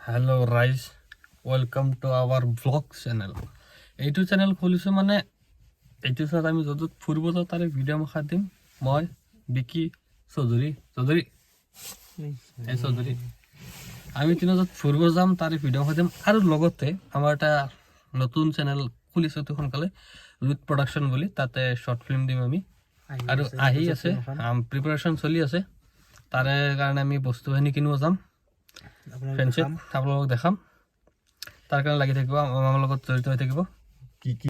Hello rise welcome to our blog channel এইটো channel খুলিছো মানে এইটো সাথে আমি যত ফুরব তো তার ভিডিও মাখা দিম মই বিকি চৌধুরী এই চৌধুরী আমি তিন যত ফুরব যাম তার ভিডিও মাখা দিম আর লগতে আমার একটা নতুন চ্যানেল খুলিছো তো সোনকালে রুট প্রোডাকশন বলি তাতে শর্ট ফিল্ম দিম আমি আর আহি আছে প্রিপারেশন চলি আছে তারে কারণে আমি বস্তু বাহিনী কিনিব যাম ফ্রেন্ডশিপ আপোনালোকক দেখাম তাৰ কাৰণে লাগি থাকিব আমাৰ লগত জড়িত হৈ থাকিব কি কি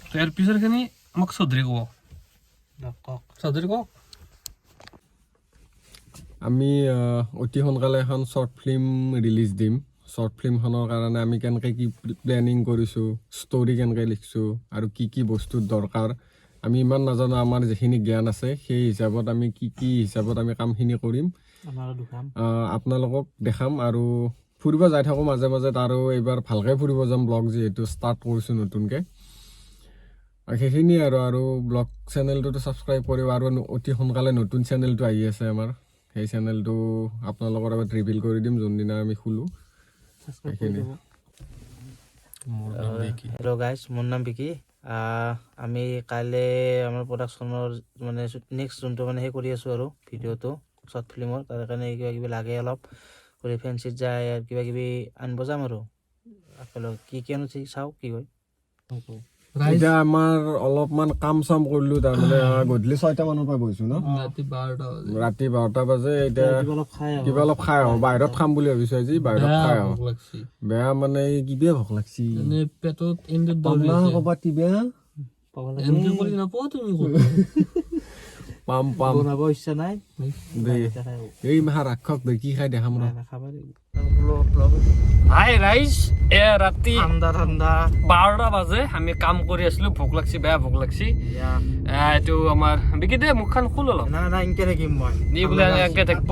তো ইয়াৰ পিছৰখিনি আমাক চৌধুৰী ক'ব চৌধুৰী কওক আমি অতি সোনকালে এখন শৰ্ট ফিল্ম ৰিলিজ দিম শৰ্ট ফিল্মখনৰ কাৰণে আমি কেনেকৈ কি প্লেনিং কৰিছোঁ ষ্টৰি কেনেকৈ লিখিছোঁ আৰু কি কি বস্তুৰ দৰকাৰ আমি ইমান নাজানো আমাৰ যিখিনি জ্ঞান আছে সেই হিচাপত আমি কি হিচাপত আমি কামখিনি কৰিম আপোনালোকক দেখাম আৰু ফুৰিব যাই থাকোঁ মাজে মাজে আৰু এইবাৰ ভালকৈ ফুৰিব যাম ব্লগ যিহেতু ষ্টাৰ্ট কৰিছোঁ নতুনকৈ সেইখিনি আৰু ব্লগ চেনেলটোতো ছাবস্ক্ৰাইব কৰিব আৰু অতি সোনকালে নতুন চেনেলটো আহি আছে আমাৰ সেই চেনেলটো আপোনালোকৰ আগত ৰিভিল কৰি দিম যোনদিনা আমি খোলোঁ সেইখিনি হেল্ল' গাইজ মোৰ নাম বিকি আমি কাইলৈ আমাৰ প্ৰডাকশ্যনৰ মানে নেক্সট যোনটো মানে সেই কৰি আছোঁ আৰু ভিডিঅ'টো শ্বৰ্ট ফিল্মৰ তাৰ কাৰণে কিবা কিবি লাগে অলপ কৰি ফেঞ্চিত যায় আৰু কিবা কিবি আনিব যাম আৰু একেলগে কি আনো চাওঁ কি হয় এতিয়া আমাৰ অলপমান কাম চাম কৰিলোঁ তাৰমানে গধূলি 6টা মানৰ পৰা গৈছোঁ ন ৰাতি 12টা বাজে এতিয়া কিবা অলপ খাই আহোঁ বাহিৰত খাম বুলি ভাবিছোঁ আজি বাহিৰত খাই আহোঁ বেয়া মানে কিবা ভোক লাগছি ক'ৰবাত বেয়া পাম বনাব ইচ্ছা নাই এই মাহা ৰাক্ষক দে কি খাই দেখাম হাই ৰাইজ এ ৰাতি ঠাণ্ডা 12টা বাজে আমি কাম কৰি আছিলো ভোক লাগছি বেয়া ভোক লাগছি এইটো আমাৰ বিকি দে মুখখন খোল অলপ ইনকে থাকিম মই নি বোলে এনেকে থাকিব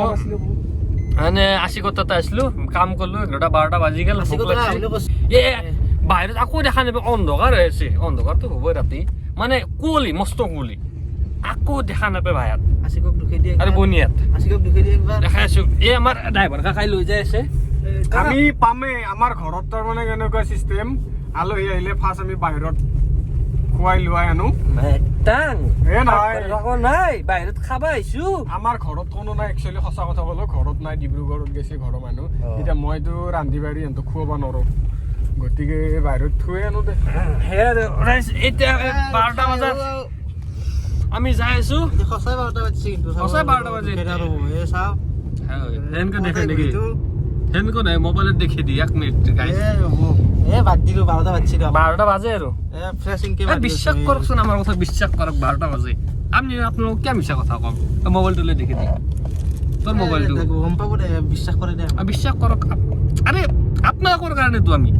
মানে 80 কথাতে আছিলো কাম কৰিলো 11-12টা বাজি গেল ভোক লাগছি এ বাহিৰত আকৌ দেখা নাপায় অন্ধকাৰ হৈ আছে অন্ধকাৰটো হ'বই ৰাতি মানে কুঁৱলী মস্ত কুঁৱলী আকৌ দেখা নাপায় ভায়াত আশিকক দুখে দিয়ে আৰু বনিয়াত আশিকক দুখে দিয়ে একবাৰ দেখাই আছো এই আমাৰ ড্ৰাইভাৰ কাকাই লৈ যাই আছে আমি পামে আমাৰ ঘৰত তাৰমানে কেনেকুৱা চিষ্টেম আলহী আহিলে ফাৰ্ষ্ট আমি বাহিৰত খুৱাই লোৱাই আনো নাই বাহিৰত খাব আহিছো আমাৰ ঘৰত কোনো নাই একচুৱেলি সঁচা কথা ক'লো ঘৰত নাই ডিব্ৰুগড়ত গৈছে ঘৰৰ মানুহ এতিয়া মইতো ৰান্ধি বাঢ়ি সিহঁতক খুৱাব নোৱাৰো গতিকে বাহিৰত থৈ আনো দে এতিয়া 12টা বজাত আমি যাই আছো সঁচাই 12টা বাজিছে কিন্তু সঁচাই 12টা বাজি চাওঁ হেনকে দেখে নেকি হেনকে নাই মোবাইলত দেখি দি 1 মিনিট গাইজ বাদ দিলো 12টা বাজিছিল 12টা বাজে আৰু ফ্ৰেছিংকে বিশ্বাস কৰকচোন আমাৰ কথা বিশ্বাস কৰক 12টা বাজে আমি আপোনালোক কিয় মিছা কথা কম মোবাইলটো লৈ দেখি দি তোৰ মোবাইলটো গম পাব দে বিশ্বাস কৰে দে বিশ্বাস কৰক আৰে আপোনালোকৰ কাৰণেতো আমি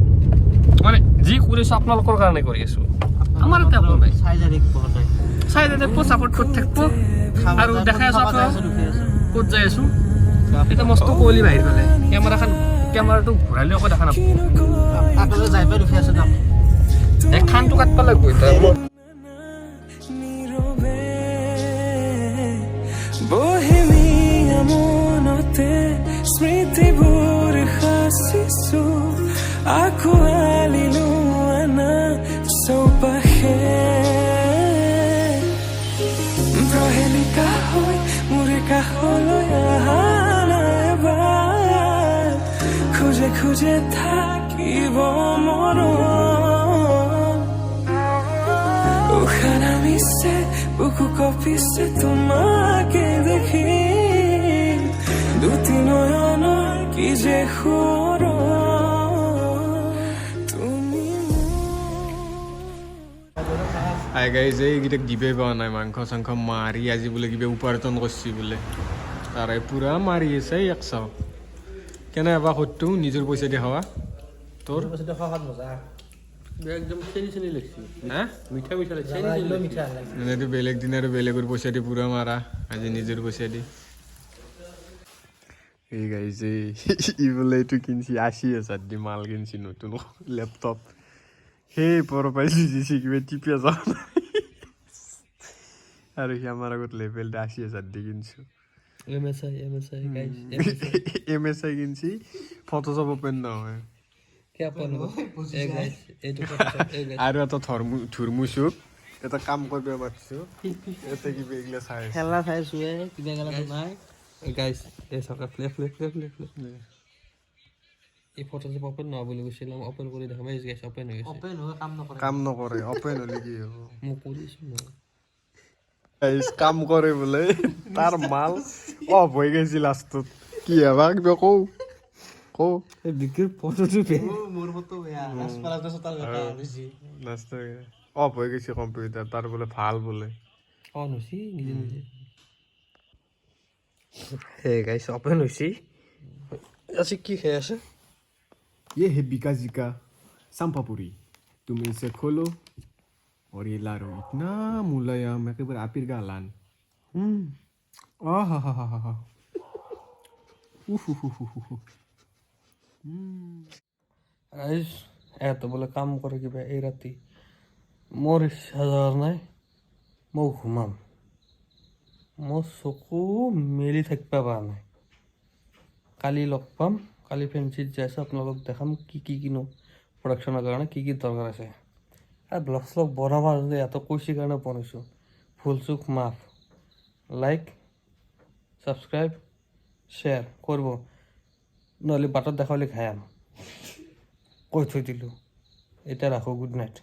মানে যি কৰিছো আপোনালোকৰ কাৰণে কৰি আছো আমাৰ এটা একো নাই চাই দেখব সাপোৰ্ট কৰি থাকব আৰু দেখাই আছো আপোনালোক ক'ত যাই আছো এটা মস্ত কোহলি বাহিৰ ফালে কেমেৰাটো ঘূৰালে আকৌ দেখা নাপাব আগলৈ যাই পাই ৰখি আছো যাম এক খানটো কাটব লাগিব এতিয়া বহেমিয়া মনতে স্মৃতিবোৰ সাঁচিছো আঁকোৱালিলো আনা চৌপাশে প্ৰহেলিকা হৈ মোৰ কাষলৈ আহা নাইবাৰ খোজে খোজে থাকিব মন উশাহ নামিছে বুকু কঁপিছে তোমাকে দেখি দুটি নয়নৰ কি যে সুৰ আই গাইজ এইকেইটাক দিবই পোৱা নাই মাংস চাংস মাৰি আজি বোলে কিবা উপাৰ্জন কৰিছে বোলে তাৰে পূৰা মাৰি আছে এক চাও কেনে এবাৰ সত্য নিজৰ পইচা দি খাৱা তোৰ একদম চেনি লাগছি হা মিঠা লাগছি এনেতো বেলেগ দিন আৰু বেলেগৰ পইচা দি পূৰা মাৰা আজি নিজৰ পইচা দি এই গাইজ ই বোলে এইটো কিনছি 80,000 দি মাল কিনছি নতুন লেপটপ সেই পৰপাইছি দিছি কিবা টিপি যাওঁ আৰু সি আমাৰ আগত লেভেল 80,000 দি কিনছো MSI guys MSI কিনছি ফটোশ্বপ ওপেন নহয় কিয় পোৱা নহ'ব এই গাইছ এইটো Photoshop, এই গাইছ আৰু এটা ধৰ্মুচুক এটা কাম কৰিব মাতিছোঁ এতিয়া কিবা এইগিলা চাই আছে। খেলা চাইছোৱে কিবা খেলা নাই এই গাইছ এই চাওক প্লে এই Photoshop ওপেন নহয় বুলি কৈছিলাম ওপেন কৰি দেখাম এই গাইছ ওপেন হৈ গৈছে অপেন হৈ কাম নকৰে কাম নকৰে অপেন হ'লে কি হ'ব মই কৰিছোঁ ন কাম কৰে বোলে তাৰ মাল অফ হৈ গৈছে লাষ্টত কি হবা কিবা কওঁ এই বিক্ৰীৰ ফটোটো মোৰ ফটো বেয়া লাষ্ট তাৰ বেটা বেছি লাষ্ট অফ হৈ গৈছে কম্পিউটাৰ তাৰ বোলে ভাল বোলে অন হৈছে নিজে নিজে এই গাইছ ওপেন হৈছে আজি কি খাই আছে ये है बीका जी का संपापुरी तुम इसे खोलो और ये लारो इतना मुलायम एकेबारे आपिर गालान आहा গাইছ এত বোলে কাম কৰে কিবা এই ৰাতি মোৰ ইচ্ছা যোৱাৰ নাই মই ঘুমাম মই চকু মেলি থাকিব পৰা নাই কালি লগ পাম কালি ফেঞ্চিত যাই আছোঁ আপোনালোকক দেখাম কি কিনো প্ৰডাকশ্যনৰ কাৰণে কি দৰকাৰ আছে আৰু ব্লগ শ্লগ বনাব ইয়াতো কৈছে কাৰণে বনাইছোঁ ভুল চুক মাফ লাইক ছাবস্ক্ৰাইব শ্বেয়াৰ কৰিব নহ'লে বাটত দেখাবলৈ খাই কৈ থৈ দিলোঁ এতিয়া ৰাখোঁ গুড নাইট